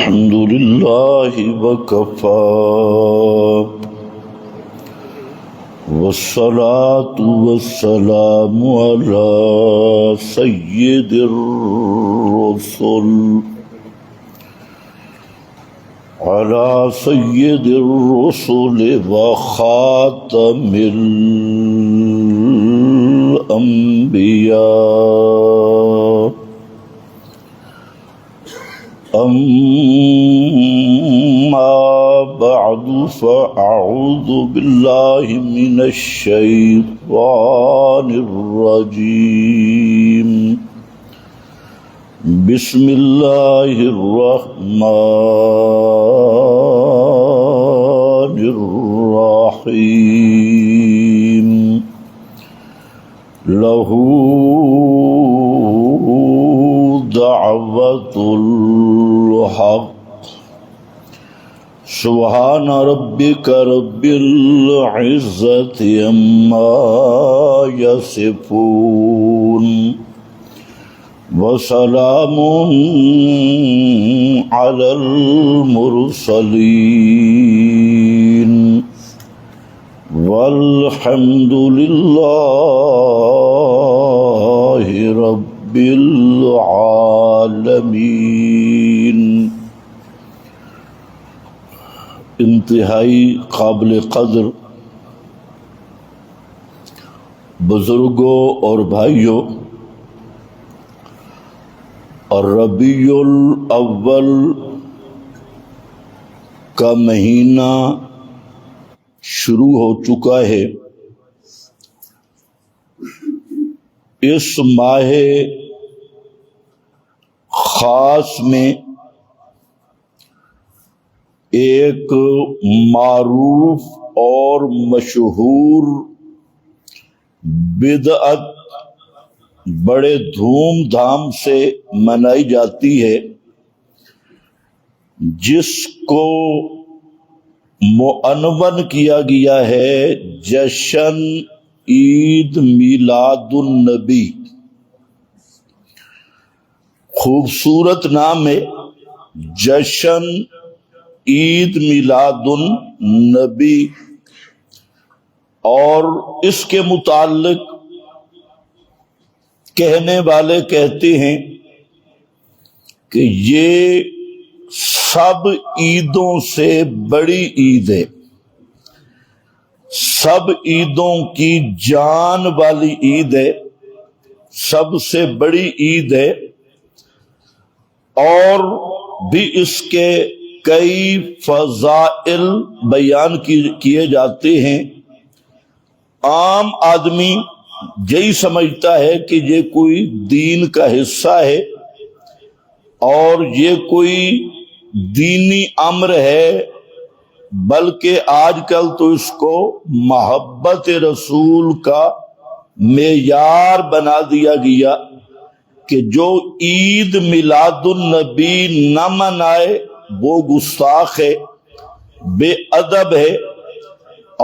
الحمد لله وكفى والصلاة والسلام على سيد الرسل وخاتم الأنبياء أما بعد فأعوذ بالله من الشيطان الرجيم بسم الله الرحمن الرحيم له دعوة الحق سبحان ربك رب العزة عما يصفون وسلام على المرسلين والحمد لله رب العالمین۔ انتہائی قابل قدر بزرگوں اور بھائیوں، اور ربیع الاول کا مہینہ شروع ہو چکا ہے۔ اس ماہ خاص میں ایک معروف اور مشہور بدعت بڑے دھوم دھام سے منائی جاتی ہے، جس کو معنون کیا گیا ہے جشن عید میلاد النبی۔ خوبصورت نام ہے، جشن عید میلاد النبی۔ اور اس کے متعلق کہنے والے کہتے ہیں کہ یہ سب عیدوں سے بڑی عید ہے، سب عیدوں کی جان والی عید ہے، سب سے بڑی عید ہے، اور بھی اس کے کئی فضائل بیان کیے جاتے ہیں۔ عام آدمی یہی سمجھتا ہے کہ یہ کوئی دین کا حصہ ہے اور یہ کوئی دینی امر ہے، بلکہ آج کل تو اس کو محبت رسول کا معیار بنا دیا گیا کہ جو عید میلاد النبی نہ منائے وہ گستاخ ہے، بے ادب ہے،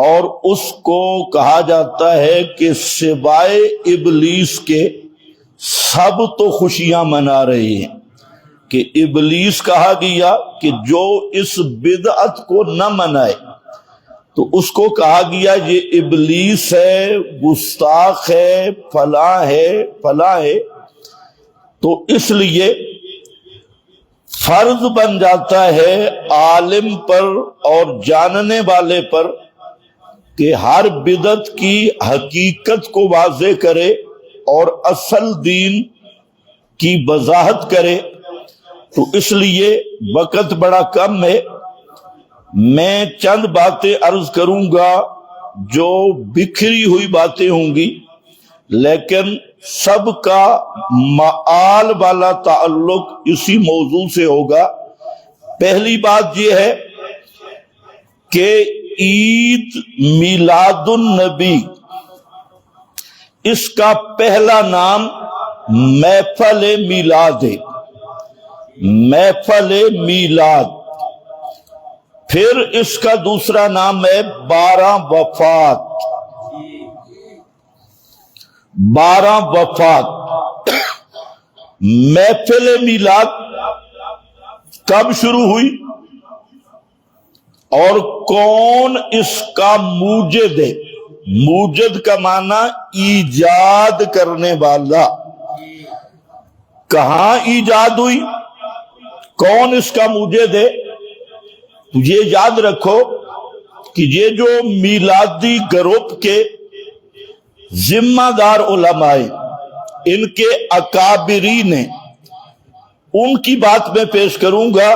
اور اس کو کہا جاتا ہے کہ سوائے ابلیس کے سب تو خوشیاں منا رہے ہیں، کہ ابلیس کہا گیا کہ جو اس بدعت کو نہ منائے، تو اس کو کہا گیا یہ ابلیس ہے، گستاخ ہے، فلاں ہے فلاں ہے۔ تو اس لیے فرض بن جاتا ہے عالم پر اور جاننے والے پر کہ ہر بدعت کی حقیقت کو واضح کرے اور اصل دین کی وضاحت کرے۔ تو اس لیے وقت بڑا کم ہے، میں چند باتیں عرض کروں گا جو بکھری ہوئی باتیں ہوں گی، لیکن سب کا معال والا تعلق اسی موضوع سے ہوگا۔ پہلی بات یہ ہے کہ عید میلاد النبی، اس کا پہلا نام محفل میلاد ہے، محفل میلاد۔ پھر اس کا دوسرا نام ہے 12 وفات، 12 وفات۔ محفل میلاد کب شروع ہوئی اور کون اس کا موجد ہے؟ موجد کا معنی ایجاد کرنے والا. کہاں ایجاد ہوئی، کون اس کا موجد ہے؟ یہ یاد رکھو کہ یہ جو میلادی گروپ کے ذمہ دار علماء ہیں، ان کے اکابرین ہیں، ان کی بات میں پیش کروں گا.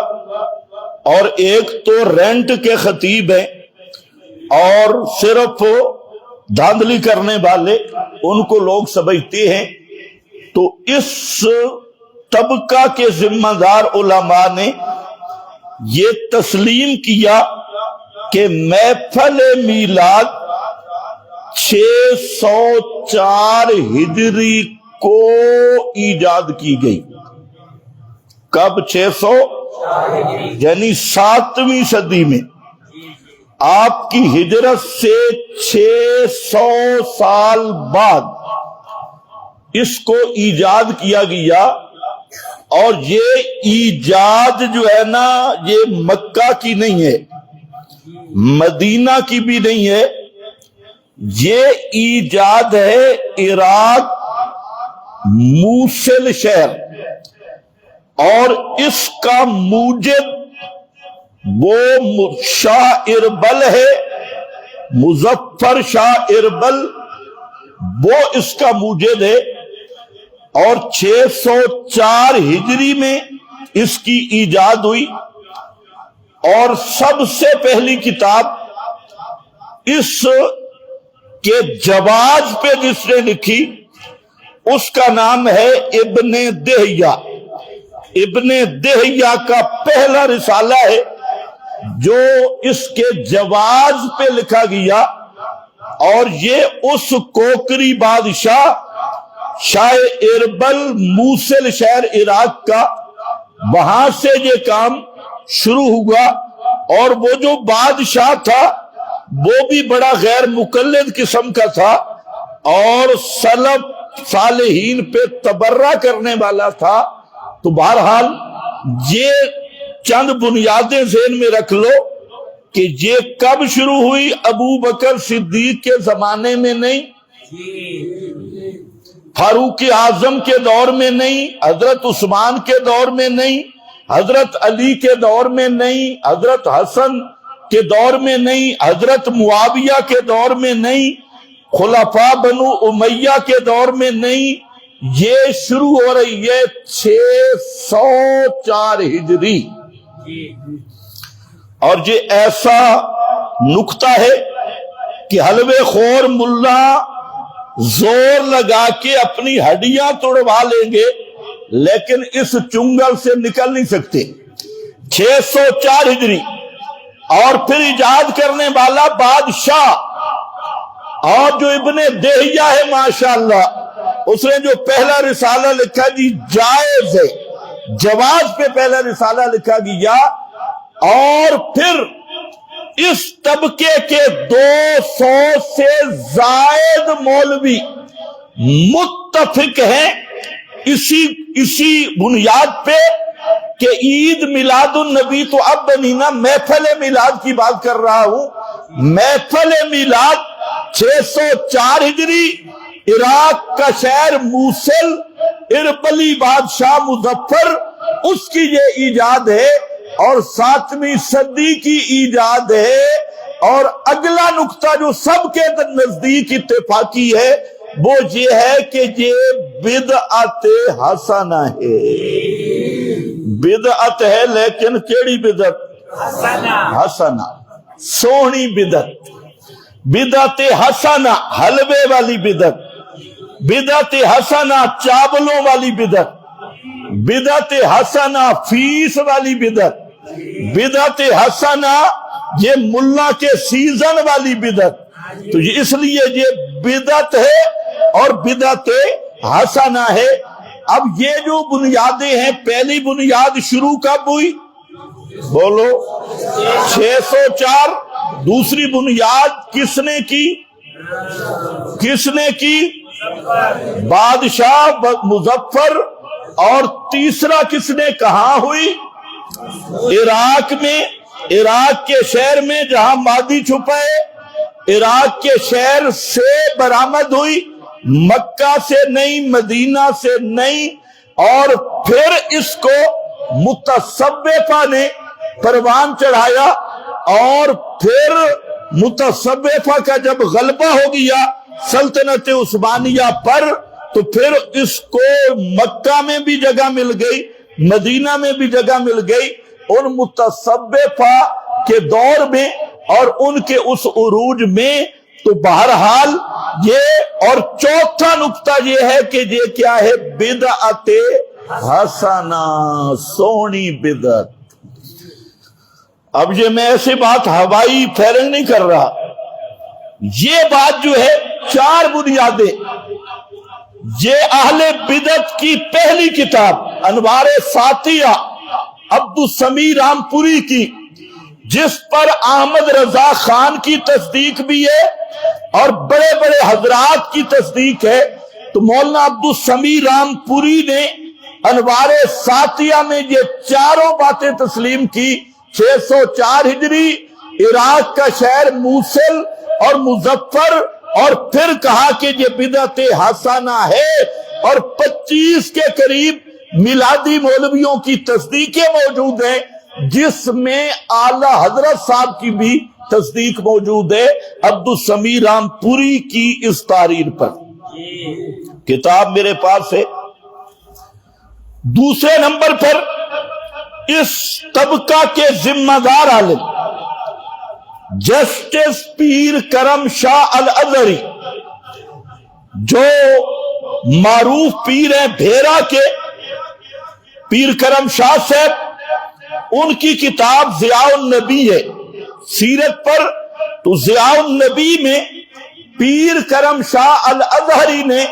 اور ایک تو رینٹ کے خطیب ہیں اور صرف دھاندلی کرنے والے، ان کو لوگ سمجھتے ہیں. تو اس طبقہ کے ذمہ دار علماء نے یہ تسلیم کیا کہ محفل میلاد 604 ہجری کو ایجاد کی گئی. کب؟ 600 یعنی 7ویں صدی میں. آپ کی ہجرت سے 600 سال بعد اس کو ایجاد کیا گیا. اور یہ ایجاد جو ہے نا، یہ مکہ کی نہیں ہے، مدینہ کی بھی نہیں ہے، یہ ایجاد ہے عراق موصل شہر. اور اس کا موجد وہ شاہ اربل ہے، مظفر شاہ اربل، وہ اس کا موجد ہے. اور 604 ہجری میں اس کی ایجاد ہوئی. اور سب سے پہلی کتاب اس کے جواز پہ جس نے لکھی اس کا نام ہے ابن دہیہ. ابن دہیہ کا پہلا رسالہ ہے جو اس کے جواز پہ لکھا گیا. اور یہ اس کوکری بادشاہ شاہ اربل موصل شہر عراق کا، وہاں سے یہ کام شروع ہوا. اور وہ جو بادشاہ تھا وہ بھی بڑا غیر مقلد قسم کا تھا اور سلف صالحین پہ تبرہ کرنے والا تھا. تو بہرحال یہ چند بنیادیں ذہن میں رکھ لو کہ یہ کب شروع ہوئی. ابو بکر صدیق کے زمانے میں نہیں، فاروق اعظم کے دور میں نہیں، حضرت عثمان کے دور میں نہیں، حضرت علی کے دور میں نہیں، حضرت حسن کے دور میں نہیں، حضرت معاویہ کے دور میں نہیں، خلفاء بنو امیہ کے دور میں نہیں. یہ شروع ہو رہی ہے 604 ہجری. اور یہ ایسا نکتہ ہے کہ حلوے خور ملا زور لگا کے اپنی ہڈیاں توڑوا لیں گے لیکن اس چنگل سے نکل نہیں سکتے. 604 ہجری. اور پھر ایجاد کرنے والا بادشاہ، اور جو ابن دہیہ ہے ماشاءاللہ، اس نے جو پہلا رسالہ لکھا جی جائز ہے، جواز پہ پہلا رسالہ لکھا گیا. اور پھر اس طبقے کے 200 سے زائد مولوی متفق ہیں اسی بنیاد پہ کہ عید میلاد النبی تو اب بنینا، محفل میلاد کی بات کر رہا ہوں. محفل میلاد 604 ہجری، عراق کا شہر موصل، اربلی بادشاہ مظفر، اس کی یہ ایجاد ہے اور 7ویں صدی کی ایجاد ہے. اور اگلا نقطہ جو سب کے نزدیک اتفاقی ہے وہ یہ ہے کہ یہ بدعت حسنہ ہے. بدعت ہے لیکن کیڑی بدعت؟ حسنہ، سونی بدعت. بدعت حسنہ حلوے والی بدعت، بدعت حسنہ چاولوں والی بدعت، بدعت حسنہ فیس والی بدعت، بدعت حسنہ یہ ملا کے سیزن والی بدعت. تو اس لیے یہ بدعت ہے اور بدعت حسنہ ہے. اب یہ جو بنیادیں ہیں، پہلی بنیاد شروع کب ہوئی؟ بولو 604. دوسری بنیاد کس نے کی؟ کس نے کی؟ بادشاہ مظفر. اور تیسرا کس نے کہاں ہوئی؟ عراق کے شہر میں جہاں مادی چھپا ہے، عراق کے شہر سے برآمد ہوئی، مکہ سے نہیں، مدینہ سے نہیں، اور پھر اس کو متصوفہ نے پروان چڑھایا، اور پھر متصوفہ کا جب غلبہ ہو گیا سلطنت عثمانیہ پر، تو پھر اس کو مکہ میں بھی جگہ مل گئی، مدینہ میں بھی جگہ مل گئی ان متصوفہ کے دور میں اور ان کے اس عروج میں۔ تو بہرحال یہ، اور چوتھا نقطہ یہ ہے کہ یہ کیا ہے؟ بدعت حسنہ، سونی بدعت۔ اب یہ میں ایسی بات ہوائی پھیرنگ نہیں کر رہا، یہ بات جو ہے چار بنیادیں، یہ اہل بدعت کی پہلی کتاب انوار ساتیہ عبدالسمیع رامپوری کی، جس پر احمد رضا خان کی تصدیق بھی ہے اور بڑے بڑے حضرات کی تصدیق ہے۔ تو مولانا عبدالسمیع رامپوری نے انوار ساتیہ میں یہ چاروں باتیں تسلیم کی۔ 604 ہجری عراق کا شہر موصل اور مظفر، اور پھر کہا کہ یہ بدعت حسنہ ہے، اور 25 کے قریب میلادی مولویوں کی تصدیقیں موجود ہیں، جس میں اعلی حضرت صاحب کی بھی تصدیق موجود ہے عبدالسمیع رامپوری کی اس تحریر پر۔ کتاب میرے پاس ہے۔ دوسرے نمبر پر اس طبقہ کے ذمہ دار عالم جسٹس پیر کرم شاہ الازہری، جو معروف پیر ہیں بھیرا کے پیر کرم شاہ صاحب، ان کی کتاب ضیاء النبی ہے سیرت پر۔ تو ضیاء النبی میں پیر کرم شاہ الازہری نے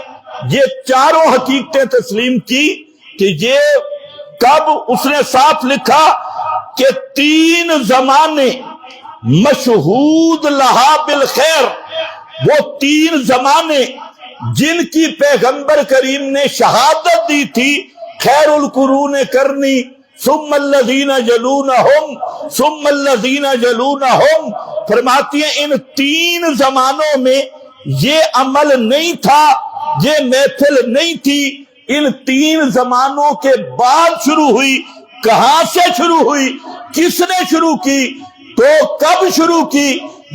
یہ چاروں حقیقتیں تسلیم کی کہ یہ کب، اس نے صاف لکھا کہ 3 زمانے مشہود لہا بالخیر، وہ 3 زمانے جن کی پیغمبر کریم نے شہادت دی تھی، خیر القرون کرنی ثم الذین یلونہم ثم الذین یلونہم، فرماتی ہیں ان 3 زمانوں میں یہ عمل نہیں تھا، یہ محفل نہیں تھی، ان 3 زمانوں کے بعد شروع ہوئی۔ کہاں سے شروع ہوئی؟ کس نے شروع کی؟ تو کب شروع کی؟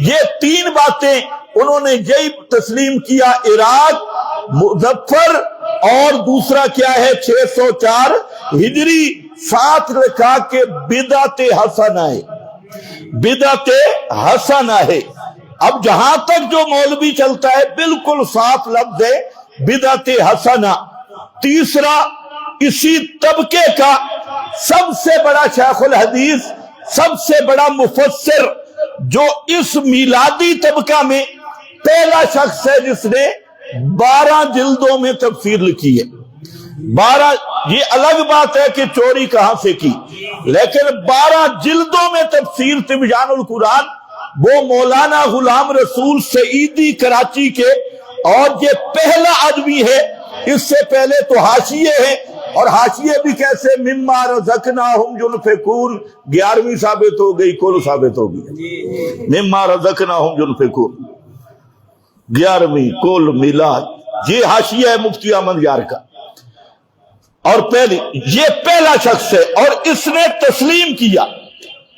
یہ 3 باتیں انہوں نے یہی تسلیم کیا، عراق، مظفر، اور دوسرا کیا ہے 604 ہجری۔ ساتھ لکھا کہ بدعت حسنہ ہے، بدعت حسنہ ہے۔ اب جہاں تک جو مولوی چلتا ہے بالکل صاف لفظ ہے بدعت حسنہ۔ تیسرا، اسی طبقے کا سب سے بڑا شیخ الحدیث، سب سے بڑا مفسر، جو اس میلادی طبقہ میں پہلا شخص ہے جس نے 12 جلدوں میں تفسیر لکھی ہے۔ 12، یہ الگ بات ہے کہ چوری کہاں سے کی، لیکن 12 جلدوں میں تفسیر تبیان القرآن، وہ مولانا غلام رسول سعیدی کراچی کے، اور یہ پہلا آدمی ہے۔ اس سے پہلے تو حاشیے ہیں، اور حاشیے بھی کیسے؟ مما رزقناہم ينفقون، 11ویں ثابت ہو گئی، کل ثابت ہو گئی، مما رزقناہم ينفقون 11ویں کل میلاد، یہ حاشیہ ہے مفتی احمد یار کا۔ اور پہلی، یہ پہلا شخص ہے، اور اس نے تسلیم کیا۔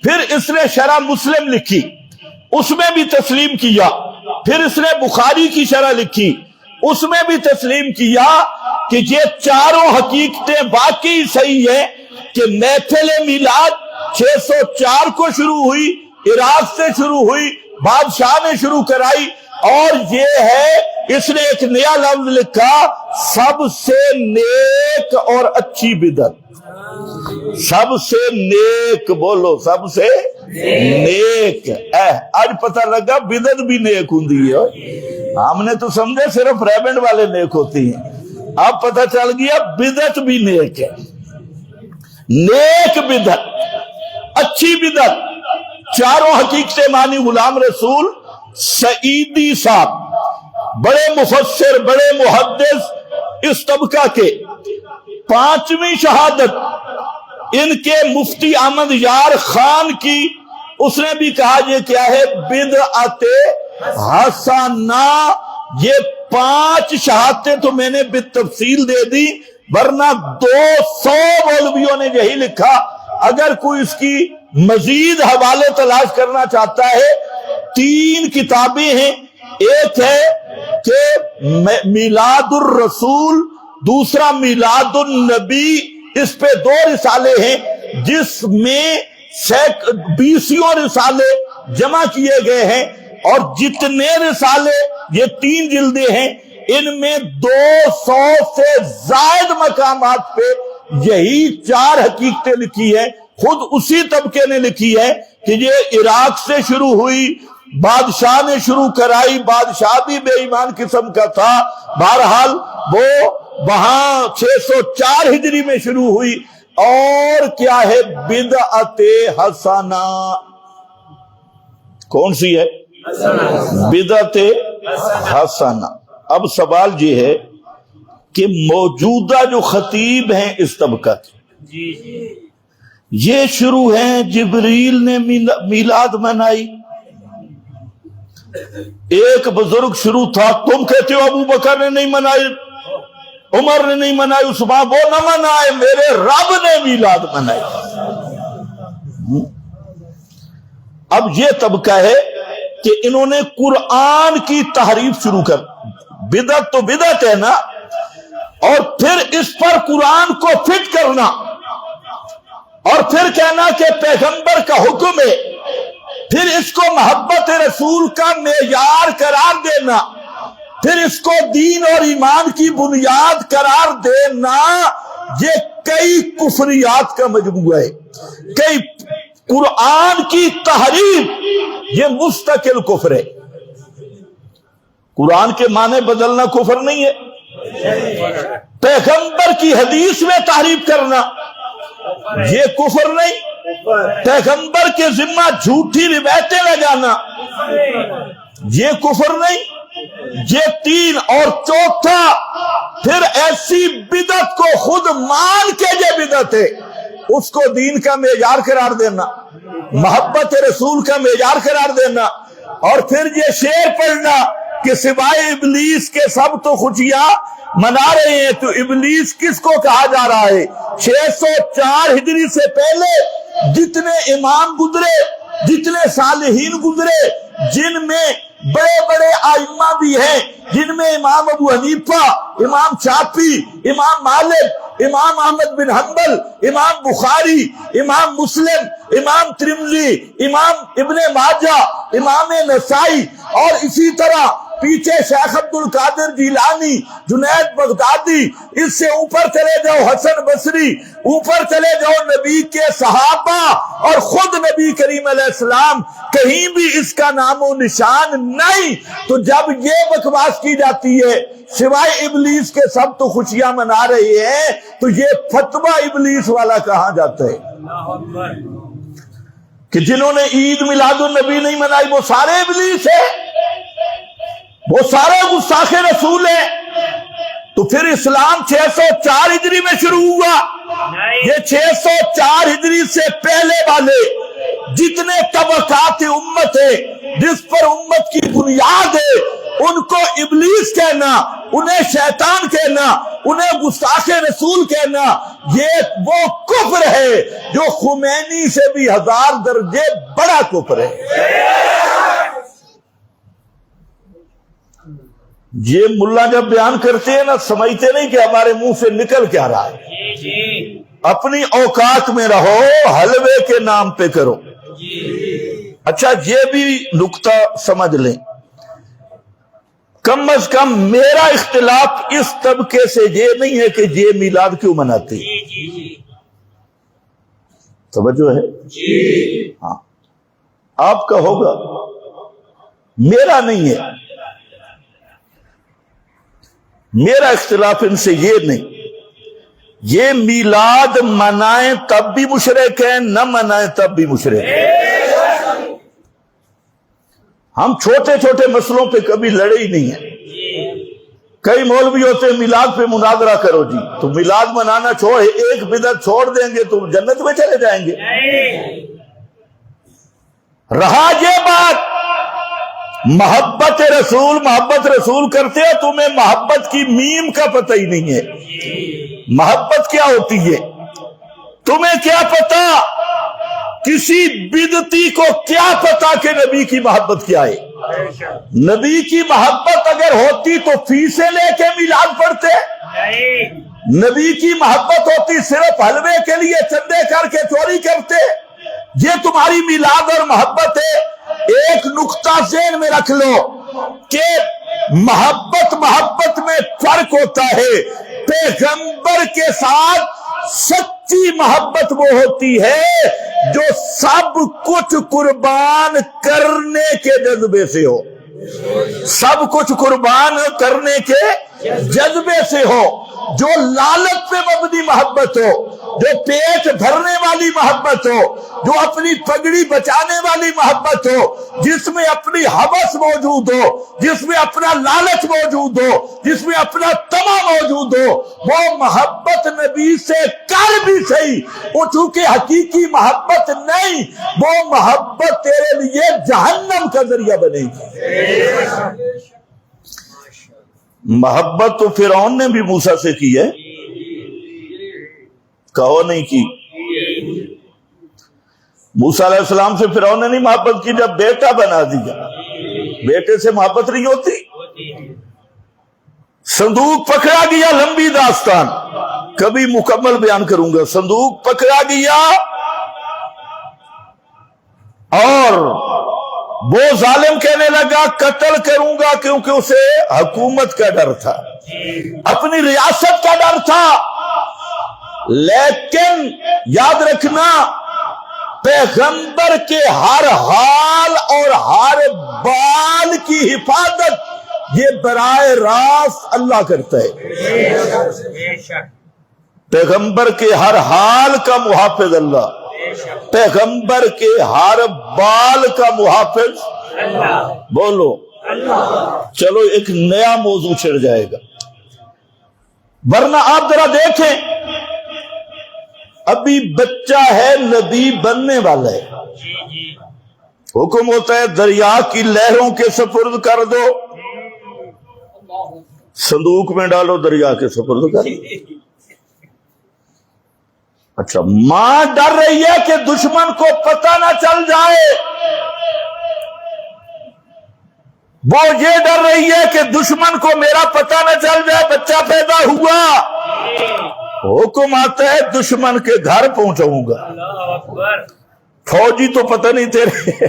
پھر اس نے شرح مسلم لکھی، اس میں بھی تسلیم کیا۔ پھر اس نے بخاری کی شرح لکھی، اس میں بھی تسلیم کیا کہ یہ چاروں حقیقتیں واقعی صحیح ہیں، کہ محفل میلاد 604 کو شروع ہوئی، عراق سے شروع ہوئی، بادشاہ نے شروع کرائی، اور یہ ہے، اس نے ایک نیا لفظ لکھا، سب سے نیک اور اچھی بدعت۔ سب سے نیک، بولو سب سے نیک۔ آج پتہ لگا بدعت بھی نیک ہوندی ہے۔ ہم نے تو سمجھے صرف ریبنڈ والے نیک ہوتی ہیں، اب پتہ چل گیا بدعت بھی نیک ہے۔ نیک بدعت، اچھی بدعت، چاروں حقیقتیں مانی غلام رسول سعیدی صاحب، بڑے مفسر، بڑے محدث اس طبقہ کے۔ 5ویں شہادت ان کے مفتی احمد یار خان کی، اس نے بھی کہا یہ کیا ہے؟ بدعت حسنہ۔ یہ 5 شہادتیں تو میں نے بالتفصیل دے دی، ورنہ 200 مولویوں نے یہی لکھا۔ اگر کوئی اس کی مزید حوالے تلاش کرنا چاہتا ہے، 3 کتابیں ہیں۔ ایک ہے کہ میلاد الرسول، دوسرا میلاد النبی، اس پہ 2 رسالے ہیں جس میں 20 رسالے جمع کیے گئے ہیں، اور جتنے رسالے، یہ 3 جلدیں ہیں، ان میں 200 سے زائد مقامات پہ یہی 4 حقیقتیں لکھی ہیں۔ خود اسی طبقے نے لکھی ہے کہ یہ عراق سے شروع ہوئی، بادشاہ نے شروع کرائی، بادشاہ بھی بے ایمان قسم کا تھا، بہرحال وہ وہاں 604 ہجری میں شروع ہوئی۔ اور کیا ہے؟ بدعت حسنہ۔ کون سی ہے؟ بدعت حسنہ۔ اب سوال یہ ہے کہ موجودہ جو خطیب ہیں اس طبقہ کے، یہ شروع ہیں جبریل نے میلاد منائی۔ ایک بزرگ شروع تھا، تم کہتے ہو ابو بکر نے نہیں منائی، عمر نے نہیں منائی، عثمان، وہ نہ منائے، میرے رب نے میلاد منائی۔ اب یہ طبقہ ہے کہ انہوں نے قرآن کی تحریف شروع کر، بدعت تو بدعت ہے نا، اور پھر اس پر قرآن کو فٹ کرنا، اور پھر کہنا کہ پیغمبر کا حکم ہے، پھر اس کو محبت رسول کا معیار قرار دینا، پھر اس کو دین اور ایمان کی بنیاد قرار دینا۔ یہ کئی کفریات کا مجموعہ ہے، کئی قرآن کی تحریف، یہ مستقل کفر ہے۔ قرآن کے معنی بدلنا کفر نہیں ہے، پیغمبر کی حدیث میں تحریف کرنا یہ کفر نہیں، پیغمبر کے ذمہ جھوٹی روایتیں لگانا یہ کفر نہیں، یہ 3۔ اور چوتھا، پھر ایسی بدعت کو خود مان کے یہ بدعت ہے، اس کو دین کا معیار قرار دینا، محبت رسول کا معیار قرار دینا، اور پھر یہ شعر پڑھنا کہ سوائے ابلیس کے سب تو خوشیاں منا رہے ہیں۔ تو ابلیس کس کو کہا جا رہا ہے؟ 604 ہجری سے پہلے جتنے امام گزرے، جتنے صالحین گزرے، جن میں بڑے بڑے ائمہ بھی ہیں، جن میں امام ابو حنیفہ، امام شافعی، امام مالک، امام احمد بن حنبل، امام بخاری، امام مسلم، امام ترمذی، امام ابن ماجہ، امام نسائی، اور اسی طرح پیچھے شیخ عبد القادر جیلانی، جنید بغدادی، اس سے اوپر چلے جاؤ حسن بصری، اوپر چلے جاؤ نبی کے صحابہ، اور خود نبی کریم علیہ السلام، کہیں بھی اس کا نام و نشان نہیں۔ تو جب یہ بکواس کی جاتی ہے سوائے ابلیس کے سب تو خوشیاں منا رہے ہیں، تو یہ فتویٰ ابلیس والا کہاں جاتا ہے کہ جنہوں نے عید میلاد النبی نہیں منائی وہ سارے ابلیس ہیں، وہ سارے گستاخ رسول ہیں؟ تو پھر اسلام 604 ہجری میں شروع ہوا۔ یہ 604 ہجری سے پہلے والے جتنے طبقات امت ہے، جس پر امت کی بنیاد ہے، ان کو ابلیس کہنا، انہیں شیطان کہنا، انہیں گستاخ رسول کہنا، یہ وہ کفر ہے جو خمینی سے بھی 1000 درجے بڑا کفر ہے۔ یہ ملا جب بیان کرتے ہیں نا، سمجھتے نہیں کہ ہمارے منہ سے نکل کیا رہا ہے۔ اپنی اوقات میں رہو، حلوے کے نام پہ کرو۔ اچھا یہ بھی نکتہ سمجھ لیں، کم از کم میرا اختلاف اس طبقے سے یہ نہیں ہے کہ یہ میلاد کیوں مناتے ہیں، توجہ ہے؟ ہاں آپ کا ہوگا، میرا نہیں ہے۔ میرا اختلاف ان سے یہ نہیں، یہ میلاد منائیں تب بھی مشرک ہیں، نہ منائیں تب بھی مشرک ہیں۔ ہم چھوٹے چھوٹے مسئلوں پہ کبھی لڑے ہی نہیں ہیں، کئی مولوی ہوتے ہیں میلاد پہ مناظرہ کرو جی، تو میلاد منانا چھوڑ، ایک بدعت چھوڑ دیں گے تو جنت میں چلے جائیں گے۔ رہا یہ بات محبت رسول کرتے ہو، تمہیں محبت کی میم کا پتہ ہی نہیں ہے۔ محبت کیا ہوتی ہے تمہیں کیا پتا؟ کسی بدعتی کو کیا پتا کہ نبی کی محبت کیا ہے؟ نبی کی محبت اگر ہوتی تو فیسیں لے کے میلاد پڑھتے؟ نبی کی محبت ہوتی صرف حلوے کے لیے چندے کر کے چوری کرتے؟ یہ تمہاری میلاد اور محبت ہے۔ ایک نقطہ ذہن میں رکھ لو کہ محبت میں فرق ہوتا ہے۔ پیغمبر کے ساتھ سچی محبت وہ ہوتی ہے جو سب کچھ قربان کرنے کے جذبے سے ہو، سب کچھ قربان کرنے کے جذبے سے ہو، جو لالچ پہ مبنی محبت ہو، جو پیٹ بھرنے والی محبت ہو، جو اپنی پگڑی بچانے والی محبت ہو، جس میں اپنی ہوس موجود ہو، جس میں اپنا لالچ موجود ہو، جس میں اپنا طمع موجود ہو، وہ محبت نبی سے کر بھی صحیح، وہ چونکہ حقیقی محبت نہیں، وہ محبت تیرے لیے جہنم کا ذریعہ بنے گی۔ محبت تو فرعون نے بھی موسیٰ سے کی ہے، کہو نہیں کی؟ موسیٰ علیہ السلام سے فرعون نے نہیں محبت کی، جب بیٹا بنا دیا۔ بیٹے سے محبت نہیں ہوتی؟ صندوق پکڑا گیا، لمبی داستان، کبھی مکمل بیان کروں گا۔ صندوق پکڑا گیا اور وہ ظالم کہنے لگا قتل کروں گا، کیونکہ اسے حکومت کا ڈر تھا، اپنی ریاست کا ڈر تھا۔ لیکن یاد رکھنا، پیغمبر کے ہر حال اور ہر بال کی حفاظت یہ براہ راست اللہ کرتا ہے۔ پیغمبر کے ہر حال کا محافظ اللہ، پیغمبر کے ہر بال کا محافظ اللہ۔ بولو چلو ایک نیا موضوع چھڑ جائے گا، ورنہ آپ ذرا دیکھیں، ابھی بچہ ہے، نبی بننے والا ہے، حکم ہوتا ہے دریا کی لہروں کے سپرد کر دو، صندوق میں ڈالو، دریا کے سپرد کر دو۔ اچھا، ماں ڈر رہی ہے کہ دشمن کو پتہ نہ چل جائے، وہ یہ ڈر رہی ہے کہ دشمن کو میرا پتہ نہ چل جائے، بچہ پیدا ہوا، حکم آتا ہے دشمن کے گھر پہنچاؤں گا۔ فوجی تو پتہ نہیں تیرے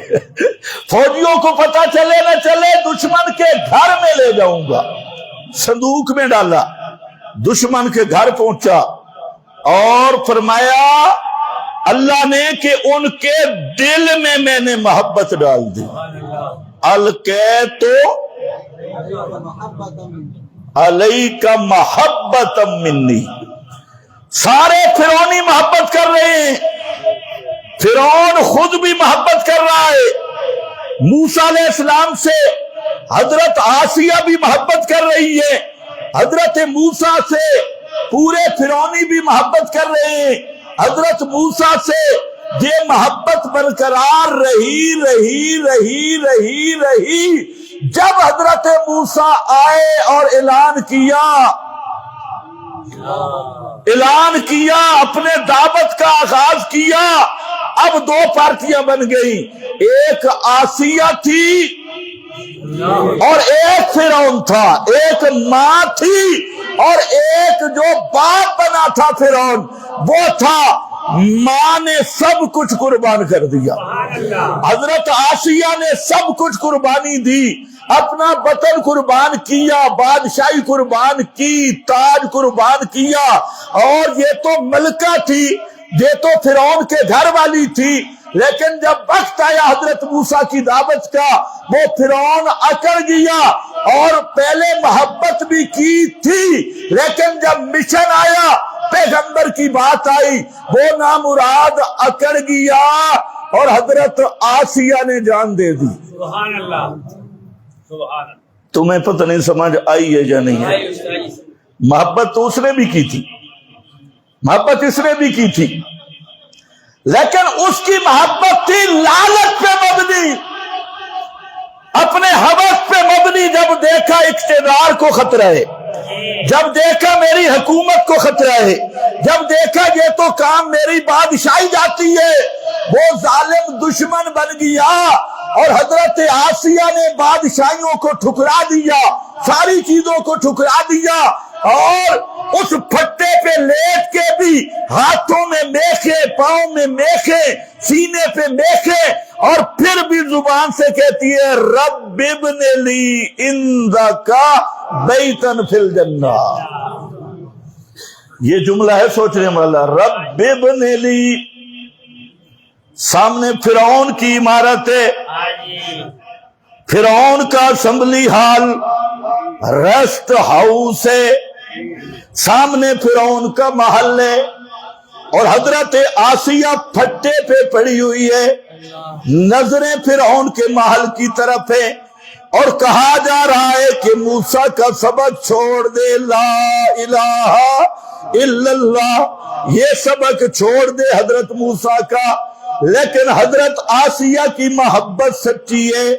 فوجیوں کو پتہ چلے نہ چلے، دشمن کے گھر میں لے جاؤں گا۔ صندوق میں ڈالا، دشمن کے گھر پہنچا، اور فرمایا اللہ نے کہ ان کے دل میں نے محبت ڈال دی۔ القیت علیک محبت منی۔ سارے فرعونی محبت کر رہے ہیں، فرعون خود بھی محبت کر رہا ہے، موسیٰ علیہ السلام سے حضرت آسیہ بھی محبت کر رہی ہے، حضرت موسیٰ سے پورے فرعونی بھی محبت کر رہے ہیں، حضرت موسیٰ سے یہ محبت برقرار رہی جب حضرت موسیٰ آئے اور اعلان کیا، اپنے دعوت کا آغاز کیا۔ اب دو پارٹیاں بن گئی، ایک آسیہ تھی اور ایک فرعون تھا، ایک ماں تھی اور ایک جو باپ بنا تھا فرعون، وہ تھا ماں نے سب کچھ قربان کر دیا۔ حضرت آسیہ نے سب کچھ قربانی دی، اپنا وطن قربان کیا، بادشاہی قربان کی، تاج قربان کیا، اور یہ تو ملکہ تھی، یہ تو فرعون کے گھر والی تھی۔ لیکن جب وقت آیا حضرت موسیٰ کی دعوت کا، وہ فرعون اکڑ گیا، اور پہلے محبت بھی کی تھی، لیکن جب مشن آیا، پیغمبر کی بات آئی، وہ نامراد اکڑ گیا اور حضرت آسیہ نے جان دے دی۔ سبحان اللہ، سبحان اللہ۔ تمہیں پتہ نہیں سمجھ آئی ہے یا نہیں ہے؟ محبت تو اس نے بھی کی تھی، محبت اس نے بھی کی تھی، لیکن اس کی محبت تھی لالچ پہ مبنی، اپنے ہوس پہ مبنی۔ جب دیکھا اقتدار کو خطرہ ہے، جب دیکھا میری حکومت کو خطرہ ہے، جب دیکھا یہ تو کام میری بادشاہی جاتی ہے، وہ ظالم دشمن بن گیا اور حضرت آسیہ نے بادشاہیوں کو ٹھکرا دیا، ساری چیزوں کو ٹھکرا دیا، اور اس پھٹے پہ لیٹ کے بھی ہاتھوں میں میخے، پاؤں میں میخے، سینے پہ میخے، اور پھر بھی زبان سے کہتی ہے رب ابن لی عندک بیتن فی الجنہ۔ یہ جملہ ہے سوچنے والا، رب ابن لی، سامنے فرعون کی عمارت ہے، فرعون کا اسمبلی ہال، ریسٹ ہاؤس ہے، سامنے فرعون کا محل ہے، اور حضرت آسیہ پھٹے پہ پڑی ہوئی ہے، نظریں فرعون کے محل کی طرف ہے، اور کہا جا رہا ہے کہ موسیٰ کا سبق چھوڑ دے، لا الہ الا اللہ، یہ سبق چھوڑ دے حضرت موسیٰ کا۔ لیکن حضرت آسیہ کی محبت سچی ہے،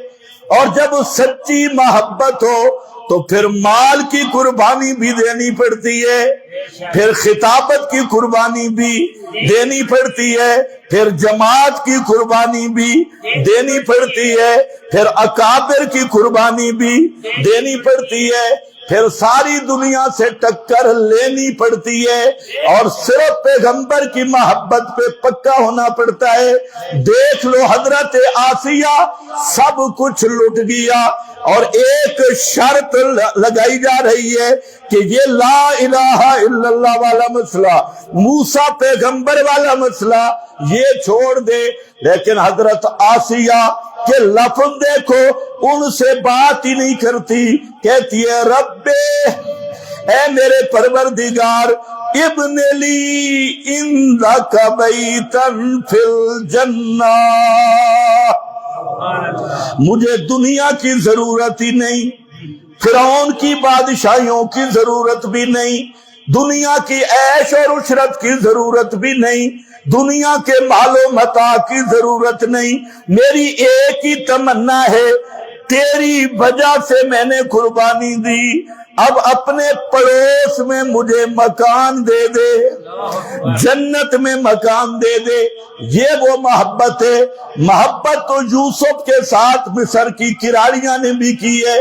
اور جب سچی محبت ہو تو پھر مال کی قربانی بھی دینی پڑتی ہے، پھر خطابت کی قربانی بھی دینی پڑتی ہے، پھر جماعت کی قربانی بھی دینی پڑتی ہے، پھر اکابر کی قربانی بھی دینی پڑتی ہے، پھر ساری دنیا سے ٹکر لینی پڑتی ہے، اور صرف پیغمبر کی محبت پہ پکا ہونا پڑتا ہے۔ دیکھ لو حضرت آسیہ سب کچھ لٹ گیا، اور ایک شرط لگائی جا رہی ہے کہ یہ لا الہ الا اللہ والا مسئلہ، موسیٰ پیغمبر والا مسئلہ یہ چھوڑ دے۔ لیکن حضرت آسیہ کے لفظ دیکھو، ان سے بات ہی نہیں کرتی، کہتی ہے رب اے میرے پروردگار، ابن لی عندک بیتن فی الجنہ، مجھے دنیا کی ضرورت ہی نہیں، فرعون کی بادشاہیوں کی ضرورت بھی نہیں، دنیا کی عیش اور عشرت کی ضرورت بھی نہیں، دنیا کے مال و متاع کی ضرورت نہیں، میری ایک ہی تمنا ہے، تیری وجہ سے میں نے قربانی دی، اب اپنے پڑوس میں مجھے مکان دے دے، جنت میں مکان دے دے۔ یہ وہ محبت ہے، محبت تو یوسف کے ساتھ مصر کی کراڑیاں نے بھی کی ہے،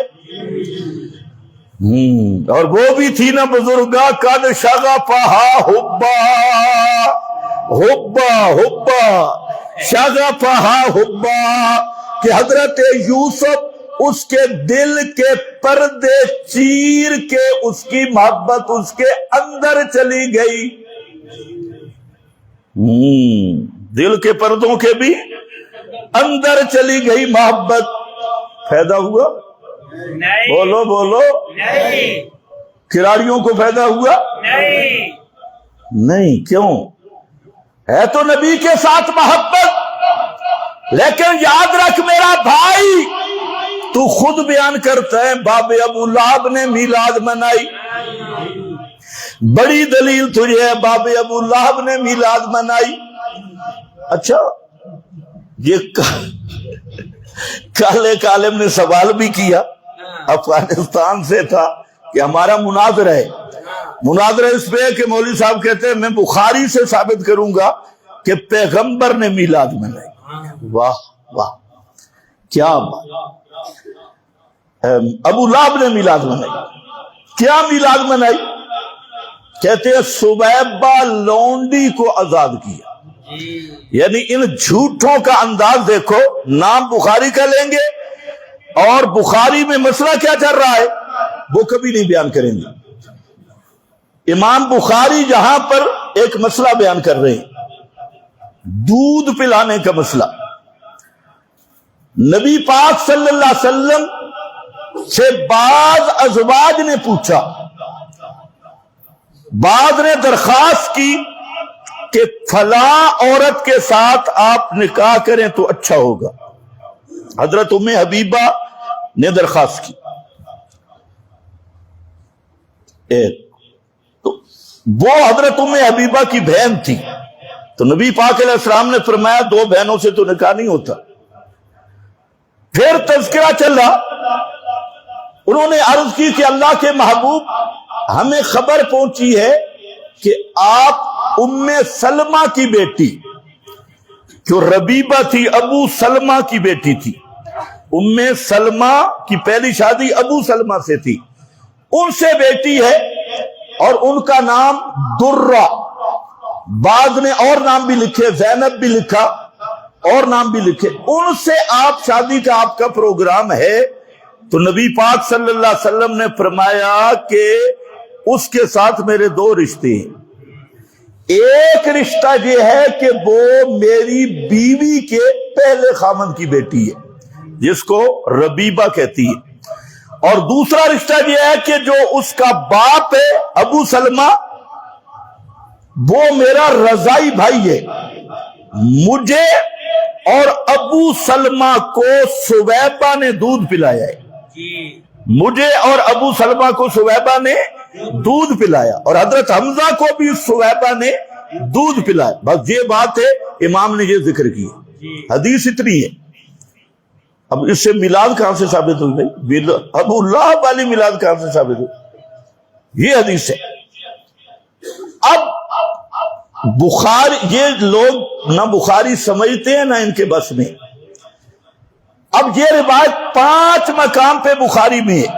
اور وہ بھی تھی نا بزرگا، قد شغفہا حبا حبا حبا، شغفہا حبا، کہ حضرت یوسف اس کے دل کے پردے چیر کے اس کی محبت اس کے اندر چلی گئی، دل کے پردوں کے بھی اندر چلی گئی محبت۔ فائدہ ہوا؟ نہیں، بولو بولو، نہیں۔ کھلاڑیوں کو فائدہ ہوا؟ نہیں۔ کیوں؟ ہے تو نبی کے ساتھ محبت، لیکن یاد رکھ میرا بھائی، تو خود بیان کرتا ہے باب ابو لہب نے میلاد منائی، بڑی دلیل تجھے ہے، باب ابو لہب نے میلاد منائی۔ اچھا، یہ کل ایک عالم نے سوال بھی کیا، افغانستان سے تھا، کہ ہمارا مناظرہ ہے، مناظرہ اس پہ ہے کہ مولوی صاحب کہتے ہیں میں بخاری سے ثابت کروں گا کہ پیغمبر نے میلاد منائی۔ واہ واہ، کیا بات! ابو لہب نے میلاد منائی، کیا میلاد منائی؟ کہتے ہیں سبیبہ لونڈی کو آزاد کیا۔ یعنی ان جھوٹوں کا انداز دیکھو، نام بخاری کا لیں گے، اور بخاری میں مسئلہ کیا چل رہا ہے وہ کبھی نہیں بیان کریں گے۔ امام بخاری جہاں پر ایک مسئلہ بیان کر رہے ہیں، دودھ پلانے کا مسئلہ، نبی پاک صلی اللہ علیہ وسلم سے بعض ازواج نے پوچھا، بعض نے درخواست کی کہ فلاں عورت کے ساتھ آپ نکاح کریں تو اچھا ہوگا۔ حضرت ام حبیبہ نے درخواست کی، ایک تو وہ حضرت حبیبہ کی بہن تھی، تو نبی پاک علیہ السلام نے فرمایا 2 بہنوں سے تو نکاح نہیں ہوتا۔ پھر تذکرہ چلا، انہوں نے عرض کی کہ اللہ کے محبوب، ہمیں خبر پہنچی ہے کہ آپ ام سلمہ کی بیٹی، جو ربیبہ تھی ابو سلمہ کی بیٹی تھی، ام سلمہ کی پہلی شادی ابو سلمہ سے تھی، ان سے بیٹی ہے، اور ان کا نام درہ، بعد میں اور نام بھی لکھے، زینب بھی لکھا اور نام بھی لکھے، ان سے آپ شادی کا آپ کا پروگرام ہے۔ تو نبی پاک صلی اللہ علیہ وسلم نے فرمایا کہ اس کے ساتھ میرے 2 رشتے ہیں، ایک رشتہ یہ ہے کہ وہ میری بیوی کے پہلے خامن کی بیٹی ہے جس کو ربیبہ کہتی ہے، اور دوسرا رشتہ یہ ہے کہ جو اس کا باپ ہے ابو سلمہ، وہ میرا رضائی بھائی ہے۔ مجھے اور ابو سلمہ کو سویبہ نے دودھ پلایا ہے، مجھے اور ابو سلمہ کو سویبہ نے دودھ پلایا، اور حضرت حمزہ کو بھی سویبہ نے دودھ پلایا۔ بس یہ بات ہے، امام نے یہ ذکر کی، حدیث اتنی ہے۔ اب اس سے میلاد کہاں سے ثابت ہوئی بھائی؟ ابو اللہ والی میلاد کہاں سے ثابت ہوئی؟ یہ حدیث ہے۔ اب بخاری، یہ لوگ نہ بخاری سمجھتے ہیں نہ ان کے بس میں۔ اب یہ روایت 5 مقام پہ بخاری میں ہے،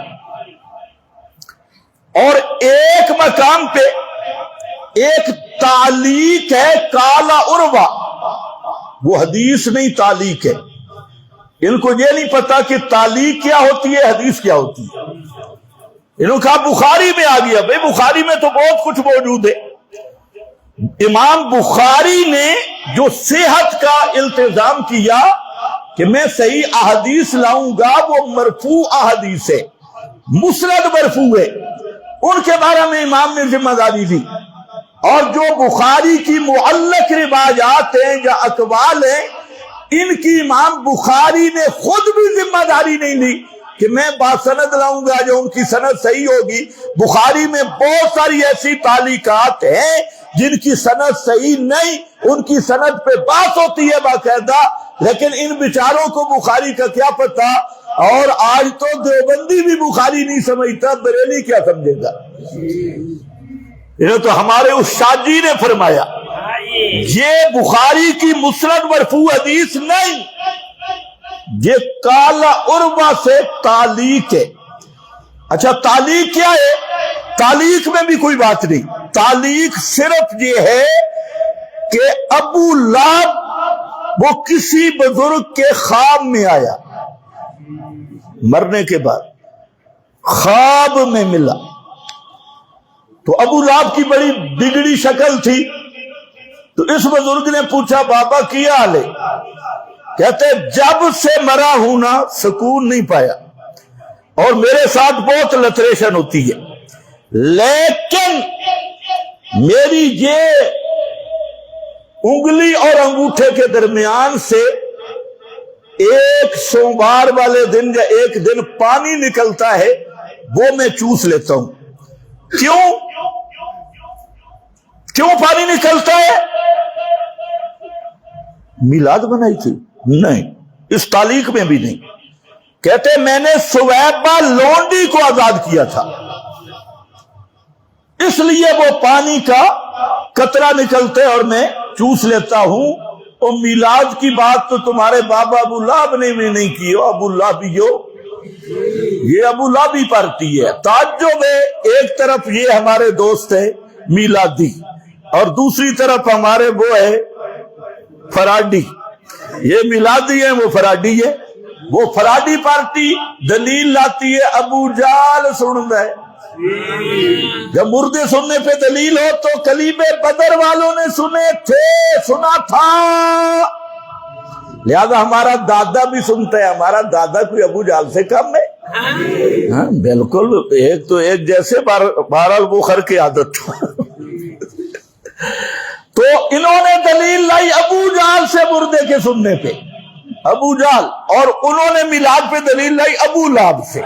اور ایک مقام پہ ایک تعلیق ہے، کالا عروہ، وہ حدیث نہیں تعلیق ہے۔ ان کو یہ نہیں پتا کہ تعلیق کیا ہوتی ہے، حدیث کیا ہوتی ہے۔ انہوں نے کہا بخاری میں آ گیا، بھئی بخاری میں تو بہت کچھ موجود ہے۔ امام بخاری نے جو صحت کا التزام کیا کہ میں صحیح احادیث لاؤں گا، وہ مرفوع احادیث ہے، مسند مرفوع ہے، ان کے بارے میں امام نے ذمہ داری لی۔ اور جو بخاری کی معلق روایات ہیں یا اقوال ہیں، ان کی امام بخاری نے خود بھی ذمہ داری نہیں لی کہ میں باسند لاؤں گا جو ان کی سند صحیح ہوگی۔ بخاری میں بہت ساری ایسی تعلیقات ہیں جن کی سند صحیح نہیں، ان کی سند پہ بات ہوتی ہے باقاعدہ، لیکن ان بیچاروں کو بخاری کا کیا پتا۔ اور آج تو دیوبندی بھی بخاری نہیں سمجھتا، بریلی کیا سمجھے گا؟ یہ تو ہمارے استاد جی نے فرمایا، یہ بخاری کی مسند مرفوع حدیث نہیں، یہ کالا عروہ سے تعلیق ہے۔ اچھا تعلیق کیا ہے؟ تعلیق میں بھی کوئی بات نہیں، تعلیق صرف یہ ہے کہ ابو لہب وہ کسی بزرگ کے خواب میں آیا، مرنے کے بعد خواب میں ملا، تو ابو لہب کی بڑی بگڑی شکل تھی، تو اس بزرگ نے پوچھا بابا کیا حال ہے؟ کہتے جب سے مرا ہوں نا سکون نہیں پایا، اور میرے ساتھ بہت لتریشن ہوتی ہے، لیکن میری یہ انگلی اور انگوٹھے کے درمیان سے ایک سوموار والے دن یا ایک دن پانی نکلتا ہے، وہ میں چوس لیتا ہوں۔ کیوں پانی نکلتا ہے؟ میلاد بنائی تھی؟ نہیں، اس تعلیق میں بھی نہیں۔ کہتے میں نے سویبہ لونڈی کو آزاد کیا تھا، اس لیے وہ پانی کا قطرہ نکلتے اور میں چوس لیتا ہوں۔ اور میلاد کی بات تو تمہارے بابا ابو لہب نے بھی نہیں کی ہو، ابو لہبی ہو، یہ ابو لہبی پارٹی ہے۔ تعجب ہے، ایک طرف یہ ہمارے دوست ہے میلادی، اور دوسری طرف ہمارے وہ ہے فراڈی۔ یہ میلادی ہے، وہ فراڈی ہے۔ وہ فراڈی پارٹی دلیل لاتی ہے ابو جال سننا ہے، جب مردے سننے پہ دلیل ہو تو کلیب بدر والوں نے سنے تھے، سنا تھا، لہذا ہمارا دادا بھی سنتا ہے۔ ہمارا دادا کوئی ابو جال سے کم ہے؟ ہاں بالکل، ایک تو ایک جیسے، بہرحال وہ خر کی عادت تھا۔ تو انہوں نے دلیل لائی ابو جال سے مردے کے سننے پہ، ابو جال، اور انہوں نے میلاد پہ دلیل لائی ابو لہب سے۔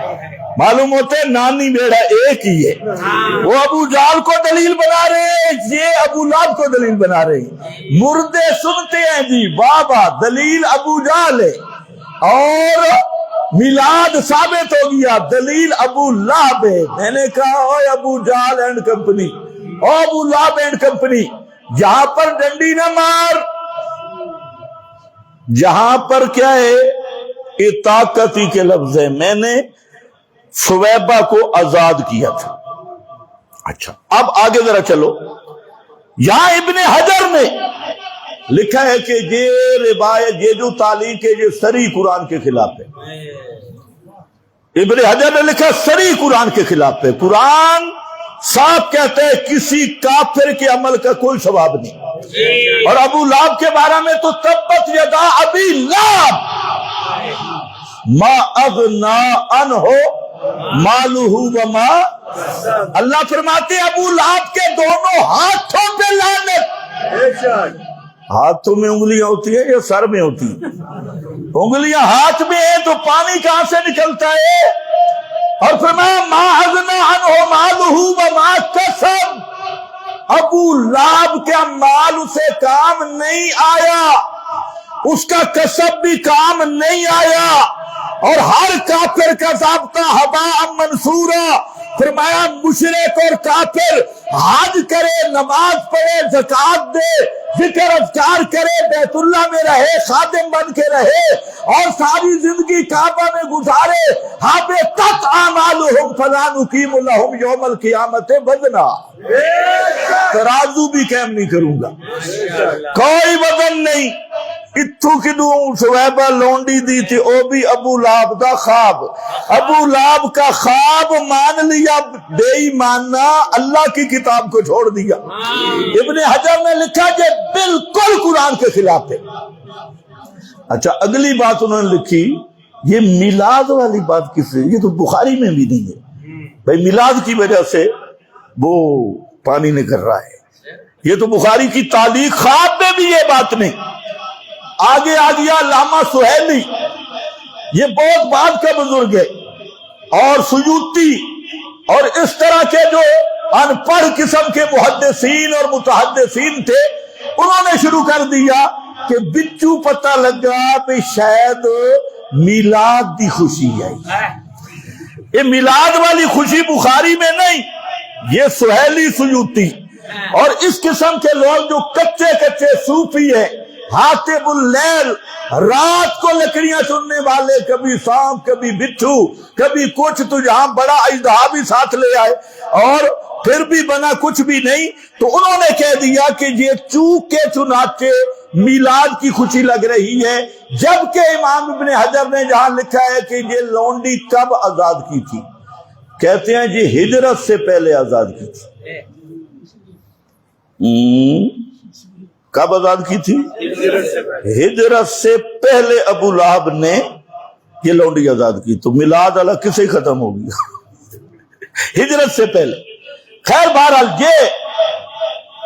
معلوم ہوتا ہے نانی بیڑا ایک ہی ہے. وہ ابو جہل کو دلیل بنا رہے ہیں, یہ ابو لہب کو دلیل بنا رہے ہیں. مردے سنتے ہیں جی بابا دلیل ابو جہل ہے, اور میلاد ثابت ہو گیا دلیل ابو لہب ہے. میں نے کہا اوے ابو جہل اینڈ کمپنی, او ابو لہب اینڈ کمپنی, جہاں پر ڈنڈی نہ مار, جہاں پر کیا ہے یہ طاقتی کے لفظ ہے. میں نے سویبہ کو آزاد کیا تھا. اچھا اب آگے ذرا چلو, یہاں ابن حجر نے لکھا ہے کہ یہ روایت, یہ جو تعلیق ہے یہ صریح قرآن کے خلاف ہے. ابن حجر نے لکھا صریح قرآن کے خلاف ہے. قرآن صاحب کہتے ہیں کسی کافر کے عمل کا کوئی ثواب نہیں. اور ابو لہب کے بارے میں تو تبت یدا ابی لہب ما اغنا عنہ مالہ وما, اللہ فرماتے ہیں ابو لہب کے دونوں ہاتھوں پہ لعنت. ہاتھوں میں انگلیاں ہوتی ہیں یا سر میں ہوتی ہیں؟ انگلیاں ہاتھ میں ہیں تو پانی کہاں سے نکلتا ہے؟ اور فرمایا ما اغنا عنہ مالہ وما کسب, ابو لہب کا مال اسے کام نہیں آیا, اس کا کسب بھی کام نہیں آیا, اور ہر کافر کا ضابطہ ہباء منصورا. فرمایا مشرک اور کافر حج کرے, نماز پڑھے, زکات دے, ذکر اذکار کرے, بیت اللہ میں رہے, خادم بن کے رہے, اور ساری زندگی کعبہ میں گزارے, حبطت اعمالہم فلا نقیم لہم یوم القیامت وزنا. ترازو بھی قائم نہیں کروں گا, کوئی وزن نہیں. اتھو کدوں سویبہ لونڈی دی تھی, او بھی ابو لہب دا خواب. ابو لہب کا خواب مان لیا, بے ایمانا اللہ کی کتاب کو چھوڑ دیا. ابن حجر نے لکھا کہ بالکل قرآن کے خلاف ہے. اچھا اگلی بات انہوں نے لکھی, یہ میلاد والی بات کس سے, یہ تو بخاری میں بھی نہیں ہے بھائی. میلاد کی وجہ سے وہ پانی نکل رہا ہے, یہ تو بخاری کی تعلیق, خواب میں بھی یہ بات نہیں. آگے آ گیا علامہ سہیلی, یہ بہت بعد کا بزرگ ہے, اور سیوطی اور اس طرح کے جو ان پڑھ قسم کے محدثین اور متحدثین تھے, انہوں نے شروع کر دیا کہ بچو پتہ لگا بھی شاید میلاد دی خوشی ہے. یہ میلاد والی خوشی بخاری میں نہیں, یہ سہیلی سیوطی اور اس قسم کے لوگ جو کچے کچے صوفی ہیں, حاتب اللیل, رات کو لکڑیاں چننے والے, کبھی سانپ کبھی بچھو کبھی کچھ, تو جہاں بڑا اژدہا بھی ساتھ لے آئے اور پھر بھی بنا کچھ بھی نہیں. تو انہوں نے کہہ دیا کہ یہ چوک کے چنانچہ میلاد کی خوشی لگ رہی ہے, جبکہ امام ابن حجر نے جہاں لکھا ہے کہ یہ لونڈی کب آزاد کی تھی, کہتے ہیں یہ ہجرت سے پہلے آزاد کی تھی. کب آزاد کی تھی؟ ہجرت سے پہلے ابو لہب نے یہ لونڈی آزاد کی. تو میلاد اللہ کسے ختم ہو گیا ہجرت سے پہلے. خیر بہرحال یہ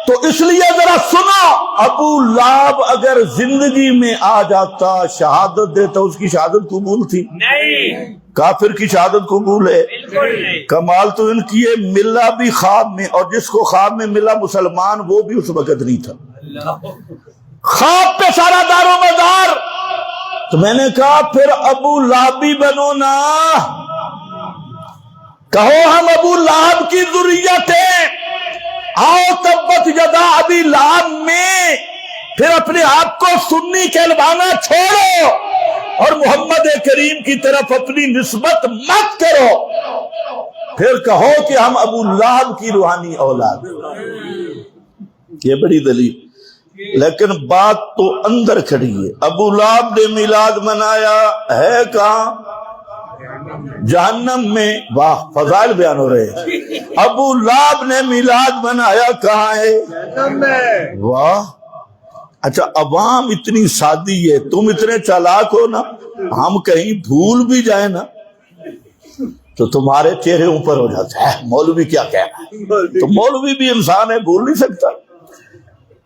تو اس لیے ذرا سنو, ابو لہب اگر زندگی میں آ جاتا, شہادت دیتا, اس کی شہادت قبول تھی نہیں, کافر کی شہادت قبول ہے. کمال تو ان کی ہے, ملا بھی خواب میں, اور جس کو خواب میں ملا مسلمان وہ بھی اس وقت نہیں تھا, خواب پہ سارا دار و مدار. تو میں نے کہا پھر ابو لہبی بنو نا, کہو ہم ابو لہب کی ذریت ہیں, آؤ تبت یدا ابی لہب میں پھر اپنے آپ کو سنی کہلوانا چھوڑو, اور محمد کریم کی طرف اپنی نسبت مت کرو, پھر کہو کہ ہم ابو لہب کی روحانی اولاد. یہ بڑی دلیل. لیکن بات تو اندر کھڑی ہے. ابو لہب نے میلاد منایا ہے کہاں؟ جہنم میں. واہ, فضائل بیان ہو رہے ہیں. ابو لہب نے میلاد منایا کہاں ہے؟ جہنم میں. واہ. اچھا عوام اتنی سادی ہے, تم اتنے چالاک ہو نا, ہم کہیں بھول بھی جائیں نا تو تمہارے چہرے اوپر ہو جاتا ہے, مولوی کیا کہنا ہے. تو مولوی بھی انسان ہے, بھول نہیں سکتا.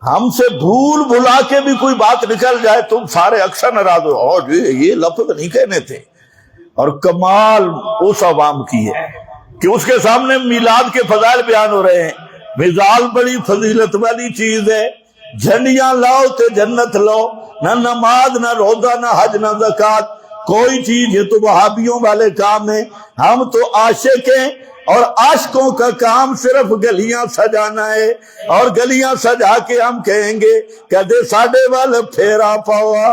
ہم سے بھول بھلا کے بھی کوئی بات نکل جائے تم سارے اکثر ناراض ہو, اور یہ لفظ نہیں کہنے تھے, اور کمال اس عوام کی ہے کہ اس کے سامنے میلاد کے فضائل بیان ہو رہے ہیں. مثال بڑی فضیلت والی چیز ہے. جھنڈیاں لاؤ تے جنت لو، نہ نماز نہ روزہ نہ حج نہ زکات کوئی چیز. یہ تو وہابیوں والے کام ہیں. ہم تو عاشق ہیں اور عاشقوں کا کام صرف گلیاں سجانا ہے، اور گلیاں سجا کے ہم کہیں گے کدے ساڈے وال پھیرا پاوا،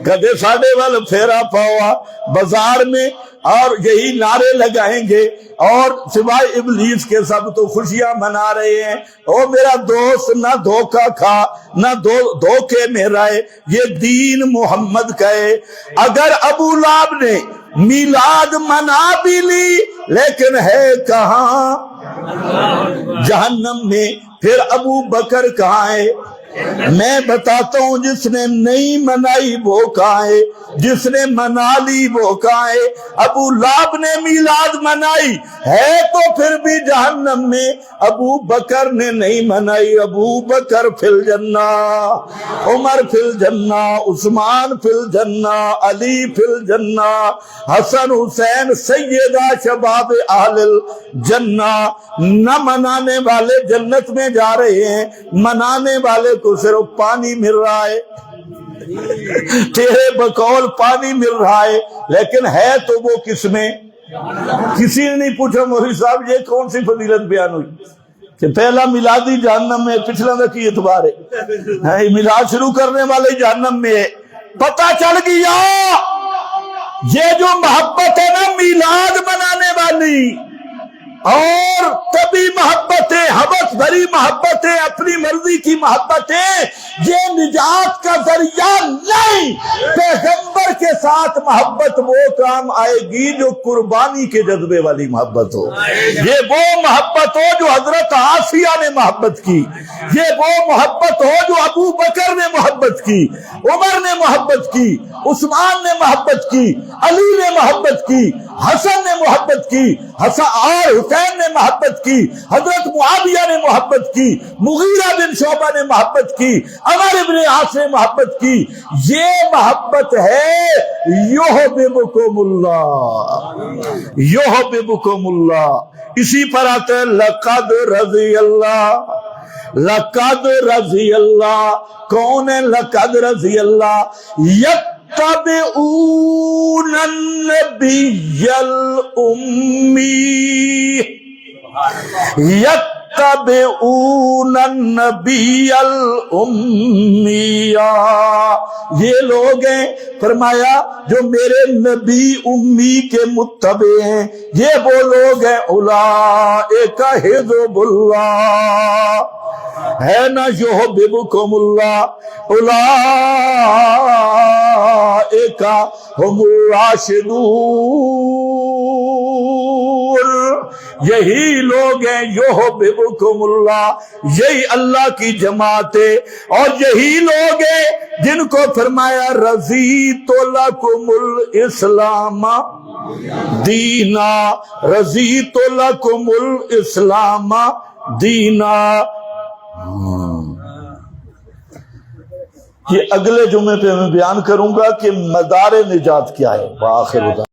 کدے ساڈے وال پھیرا پاوا بازار میں، اور یہی نعرے لگائیں گے. اور سوائے ابلیس کے سب تو خوشیاں منا رہے ہیں. او میرا دوست نہ دھوکہ کھا نہ دھوکے میں رہے. یہ دین محمد کا ہے. اگر ابو لہب نے میلاد منا بھی لی لیکن ہے کہاں؟ جہنم میں. پھر ابو بکر کہاں ہے؟ میں بتاتا ہوں، جس نے نہیں منائی وہ کہاں ہے، جس نے منا لی وہ کہاں ہے. ابو لہب نے میلاد منائی ہے تو پھر بھی جہنم میں. ابو بکر نے نہیں منائی. ابو بکر فی الجنہ، عمر فی الجنہ، عثمان فی الجنہ، علی فی الجنہ، حسن حسین سیدہ شباب اہل الجنہ. نہ منانے والے جنت میں جا رہے ہیں، منانے والے کو صرف پانی مل رہا ہے، تیرے بقول پانی مل رہا ہے. لیکن ہے تو وہ کس میں؟ کسی نے نہیں پوچھا مولوی صاحب یہ کون سی فضیلت بیان ہوئی کہ پہلا میلادی جہنم میں، پچھلا کا کی اعتبار ہے؟ میلاد شروع کرنے والے جہنم میں ہے. پتہ چل گیا یہ جو محبت ہے نا میلاد منانے والی، اور طبی محبتیں، حوث بھری محبتیں، اپنی مرضی کی محبتیں، یہ نجات کا ذریعہ نہیں. پیغمبر کے ساتھ محبت وہ کام آئے گی جو قربانی کے جذبے والی محبت ہو. یہ وہ محبت ہو جو حضرت آسیہ نے محبت کی، یہ وہ محبت ہو جو ابو بکر نے محبت کی، عمر نے محبت کی، عثمان نے محبت کی، علی نے محبت کی، حسن نے محبت کی، اور حسین نے محبت کی، حضرت معاویہ نے محبت کی، مغیرہ بن شعبہ نے محبت کی، عمر بن عاص نے محبت کی. یہ محبت ہے یحببکم اللہ، یحببکم اللہ. اسی پر آتے ہیں لقد رضی اللہ، لقد رضی اللہ. کون ہے لقد رضی اللہ؟ يتبعون النبي الأمي، يتبعون النبي الأمي. یہ لوگ ہیں فرمایا جو میرے نبی امی کے متبع ہیں. یہ وہ لوگ ہیں اولئک حزب اللہ، ہے نا یحببکم اللہ، اولئک ہم الراشدون. یہی لوگ ہیں یحببکم اللہ، یہی اللہ کی جماعت ہے. اور یہی لوگ ہیں جن کو فرمایا رضیت لکم الاسلام دینا، رضیت لکم الاسلام دینا. یہ اگلے جمعے پہ میں بیان کروں گا کہ مدار نجات کیا ہے. وآخر